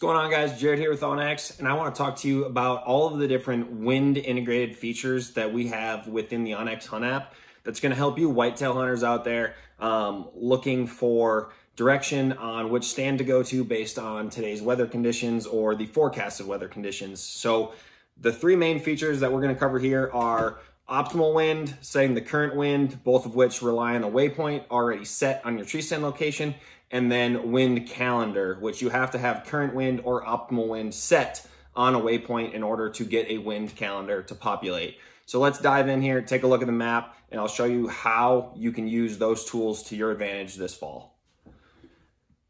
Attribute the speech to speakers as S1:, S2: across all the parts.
S1: What's going on, guys? Jared here with onX, and I want to talk to you about all of the different wind integrated features that we have within the onX Hunt app that's going to help you whitetail hunters out there looking for direction on which stand to go to based on today's weather conditions or the forecasted weather conditions. So the three main features that we're going to cover here are optimal wind, setting the current wind, both of which rely on a waypoint already set on your tree stand location, and then wind calendar, which you have to have current wind or optimal wind set on a waypoint in order to get a wind calendar to populate. So let's dive in here, take a look at the map, and I'll show you how you can use those tools to your advantage this fall.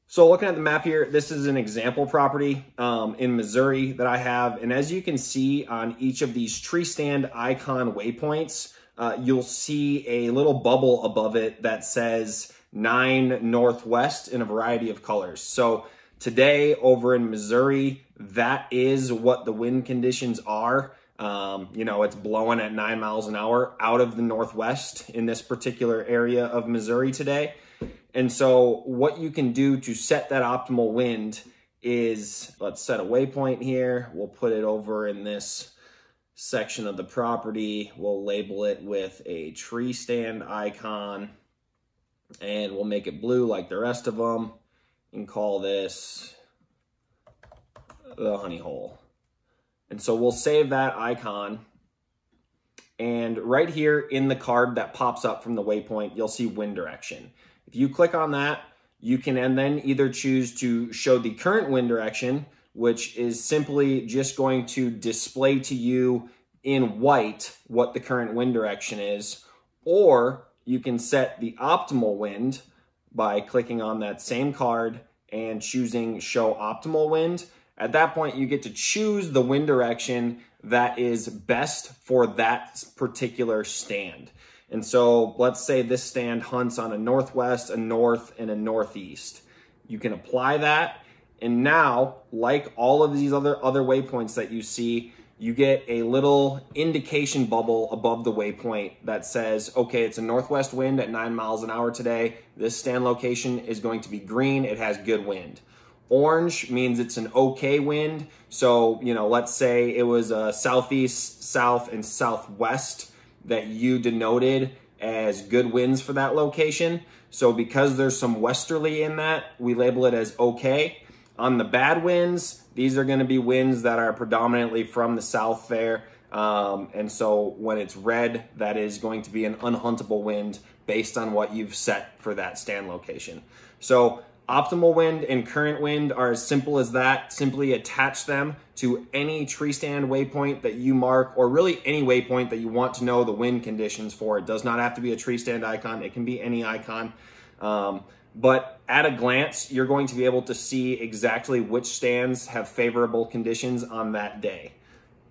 S1: So looking at the map here, this is an example property in Missouri that I have. And as you can see on each of these tree stand icon waypoints, you'll see a little bubble above it that says 9 northwest in a variety of colors. So today over in Missouri, that is what the wind conditions are. You know, it's blowing at 9 miles an hour out of the northwest in this particular area of Missouri today. And so what you can do to set that optimal wind is, let's set a waypoint here. We'll put it over in this section of the property. We'll label it with a tree stand icon, and we'll make it blue like the rest of them and call this the honey hole. And so we'll save that icon. And right here in the card that pops up from the waypoint, you'll see wind direction. If you click on that, you can then either choose to show the current wind direction, which is simply just going to display to you in white what the current wind direction is, or you can set the optimal wind by clicking on that same card and choosing show optimal wind. At that point, you get to choose the wind direction that is best for that particular stand. And so let's say this stand hunts on a northwest, a north, and a northeast. You can apply that. And now, like all of these other waypoints that you see, you get a little indication bubble above the waypoint that says, okay, it's a northwest wind at 9 miles an hour today. This stand location is going to be green. It has good wind. Orange means it's an okay wind. So, you know, let's say it was a southeast, south, and southwest that you denoted as good winds for that location. So because there's some westerly in that, we label it as okay. On the bad winds, these are going to be winds that are predominantly from the south there. And so when it's red, that is going to be an unhuntable wind based on what you've set for that stand location. So optimal wind and current wind are as simple as that. Simply attach them to any tree stand waypoint that you mark, or really any waypoint that you want to know the wind conditions for. It does not have to be a tree stand icon. It can be any icon. But at a glance, you're going to be able to see exactly which stands have favorable conditions on that day.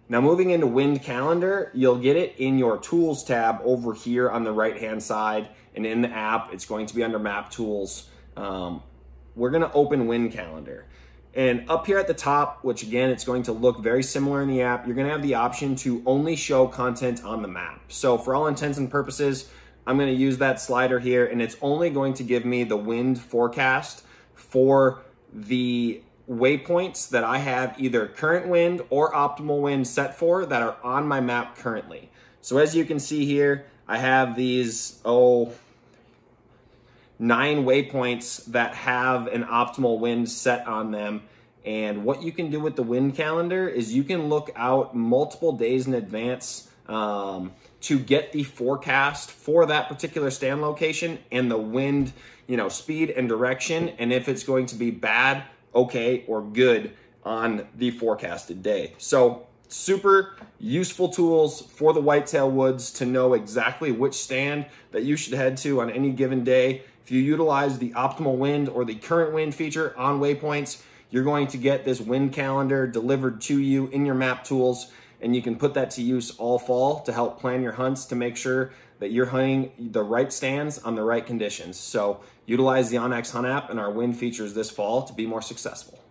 S1: Now, moving into wind calendar, you'll get it in your tools tab over here on the right-hand side, and in the app, it's going to be under map tools. We're going to open wind calendar. And up here at the top, which again, it's going to look very similar in the app, you're going to have the option to only show content on the map. So for all intents and purposes, I'm going to use that slider here, and it's only going to give me the wind forecast for the waypoints that I have either current wind or optimal wind set for that are on my map currently. So as you can see here, I have these, 9 waypoints that have an optimal wind set on them. And what you can do with the wind calendar is you can look out multiple days in advance to get the forecast for that particular stand location and the wind, you know, speed and direction, and if it's going to be bad, okay, or good on the forecasted day. So super useful tools for the whitetail woods to know exactly which stand that you should head to on any given day. If you utilize the optimal wind or the current wind feature on waypoints, you're going to get this wind calendar delivered to you in your map tools, and you can put that to use all fall to help plan your hunts to make sure that you're hunting the right stands on the right conditions. So utilize the onX Hunt app and our wind features this fall to be more successful.